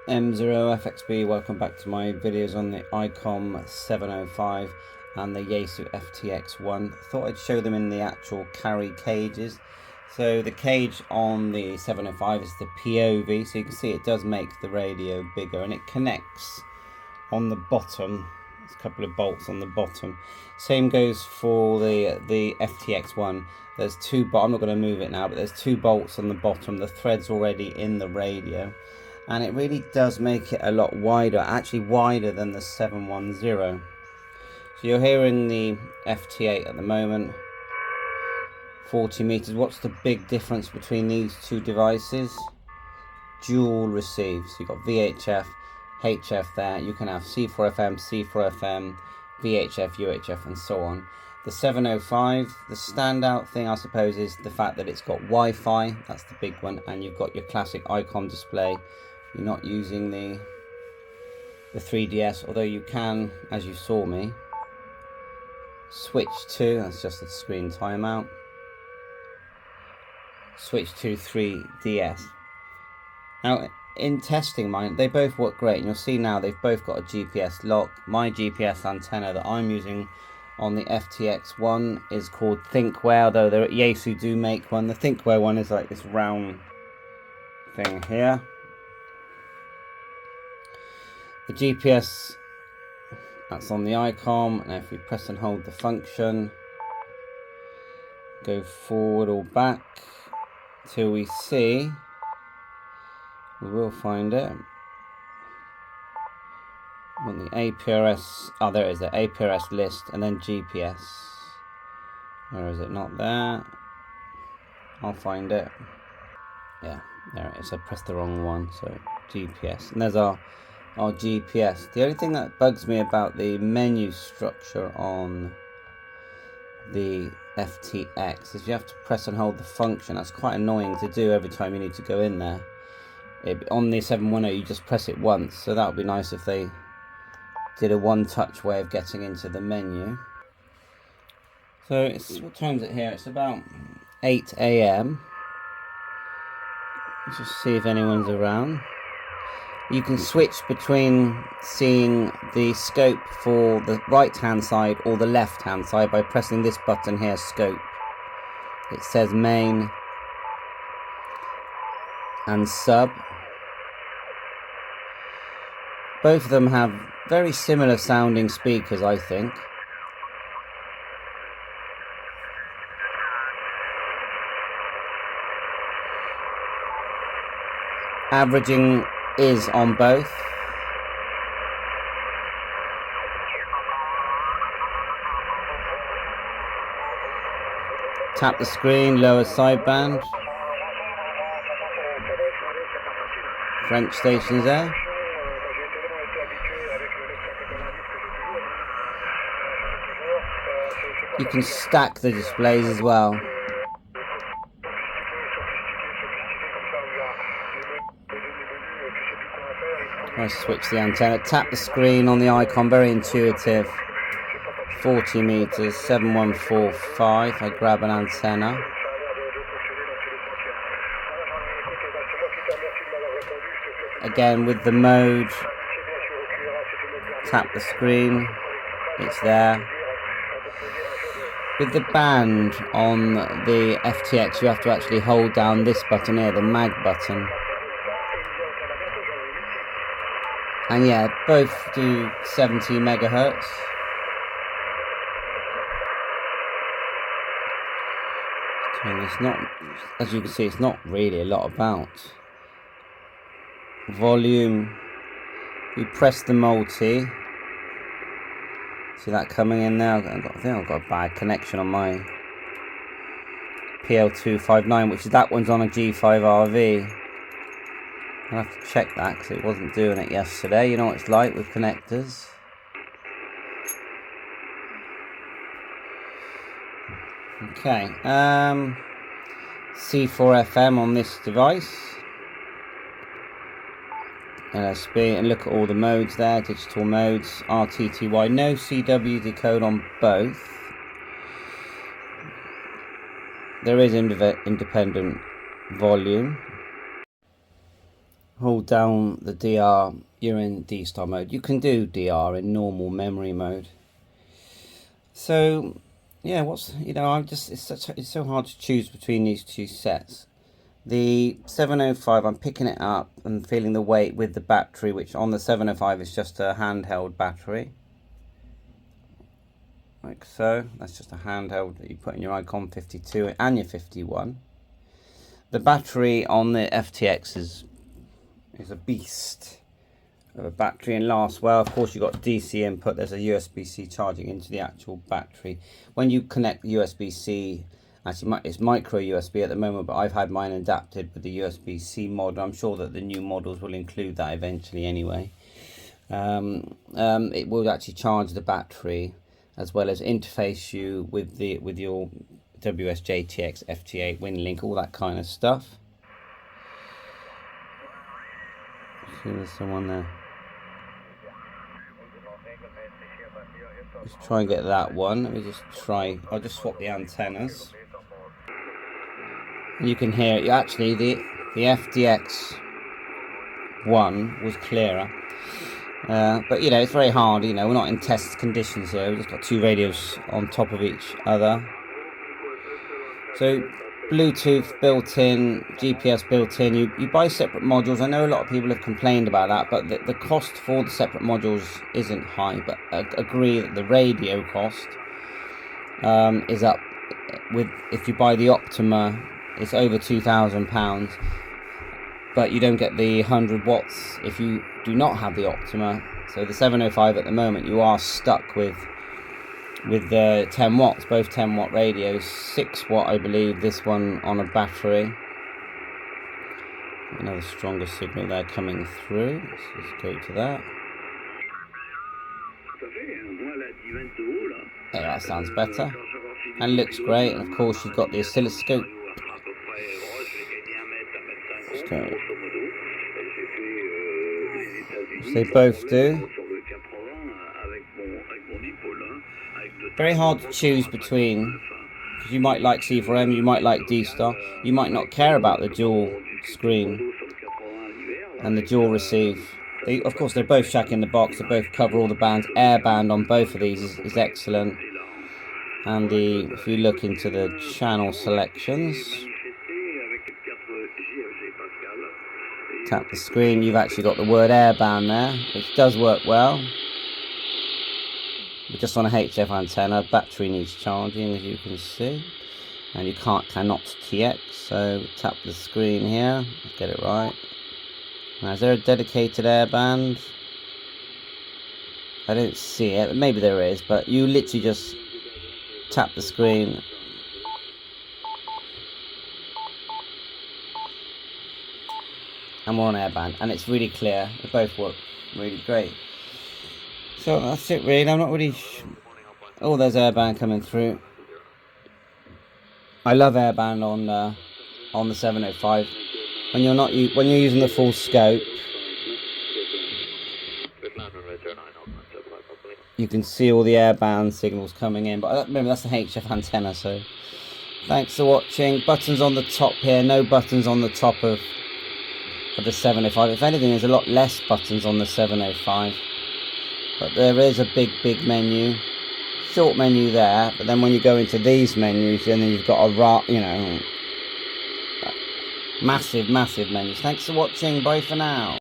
M0FXB, welcome back to my videos on the ICOM 705 and the Yaesu FTX1. Thought I'd show them in the actual carry cages. So the cage on the 705 is the POV, so you can see it does make the radio bigger, and it connects on the bottom. There's a couple of bolts on the bottom. Same goes for the FTX1. There's two, but I'm not going to move it now, but there's two bolts on the bottom. The thread's already in the radio, and it really does make it a lot wider, actually wider than the 710. So you're hearing the FT8 at the moment, 40 meters. What's the big difference between these two devices? Dual receive. So you've got VHF, HF there. You can have C4FM, C4FM, VHF, UHF, and so on. The 705, the standout thing I suppose is the fact that it's got Wi-Fi. That's the big one, and you've got your classic ICOM display. You're not using the 3DS, although you can, as you saw me, switch to, that's just a screen timeout, switch to 3DS. Now, in testing mine, they both work great, and you'll see now they've both got a GPS lock. My GPS antenna that I'm using on the FTX1 is called Thinkware, although Yaesu do make one. The Thinkware one is like this round thing here. The GPS, that's on the ICOM, and if we press and hold the function, go forward or back till we see, we will find it, on the APRS, oh there it is, the APRS list, and then GPS. Where is it? Not there. I'll find it. Yeah, there it is. I pressed the wrong one, so GPS. And there's our GPS. The only thing that bugs me about the menu structure on the FTX is you have to press and hold the function. That's quite annoying to do every time you need to go in there. On the 710 you just press it once, so that would be nice if they did a one-touch way of getting into the menu. So it's, what time is it here? It's about 8 AM. Let's just see if anyone's around. You can switch between seeing the scope for the right hand side or the left hand side by pressing this button here, scope. It says main and sub. Both of them have very similar sounding speakers, I think. Averaging is on both. Tap the screen, lower sideband. French stations there. You can stack the displays as well. I switch the antenna, tap the screen on the ICOM, very intuitive. 40 meters, 7145. I grab an antenna. Again with the mode, tap the screen, it's there. With the band on the FTX, you have to actually hold down this button here, the mag button. And yeah, both do 70 megahertz. And it's not, as you can see, it's not really a lot about. Volume, you press the multi. See that coming in there? I think I've got a bad connection on my PL259, which is that one's on a G5RV. I'll have to check that because it wasn't doing it yesterday. You know what it's like with connectors. Okay, C4FM on this device. LSB, and look at all the modes there, digital modes, RTTY, no CW decode on both. There is independent volume. hold down the DR, you're in D-star mode. You can do DR in normal memory mode. So yeah, it's so hard to choose between these two sets. The 705, I'm picking it up and feeling the weight with the battery, which on the 705 is just a handheld battery. Like so. That's just a handheld that you put in your ICOM 52 and your 51. The battery on the FTX is a beast of a battery and lasts well. Of course, you've got DC input. There's a USB-C charging into the actual battery. When you connect USB-C, actually it's micro USB at the moment, but I've had mine adapted with the USB-C model. I'm sure that the new models will include that eventually anyway. It will actually charge the battery as well as interface you with your WSJTX, FT8, WinLink, all that kind of stuff. See, there's someone there. Let's try and get that one. Let me just try. I'll just swap the antennas. You can hear it. Actually, the FTX1 was clearer. But you know, it's very hard. You know, we're not in test conditions here. We've just got two radios on top of each other. So Bluetooth built in, GPS built in. You buy separate modules. I know a lot of people have complained about that, but the cost for the separate modules isn't high. But I agree that the radio cost is up. If you buy the Optima, it's over £2,000. But you don't get the 100 watts if you do not have the Optima. So the 705 at the moment, you are stuck with the 10 watts, both 10 watt radios, 6 watt I believe, this one on a battery. Another stronger signal there coming through. Let's just go to that. Yeah, that sounds better and looks great. And of course you've got the oscilloscope. So they both do. Very hard to choose between, because you might like C4M, you might like D-Star, you might not care about the dual screen and the dual receive. Of course, they're both jack in the box, they both cover all the bands. Airband on both of these is excellent. And if you look into the channel selections, tap the screen, you've actually got the word Airband there, which does work well. We're just on a HF antenna. Battery needs charging, as you can see, and you cannot TX. So tap the screen here. Let's get it right. Now, is there a dedicated Airband? I don't see it. Maybe there is, but you literally just tap the screen. And we're on Airband, and it's really clear. They both work really great. So that's it really. I'm not really oh, there's Airband coming through. I love Airband on the 705. When you're using the full scope, you can see all the Airband signals coming in. But remember, that's the HF antenna. So thanks for watching. Buttons on the top here. No buttons on the top of the 705. If anything, there's a lot less buttons on the 705. But there is a big menu, short menu there. But then when you go into these menus, then you've got a massive menus. Thanks for watching. Bye for now.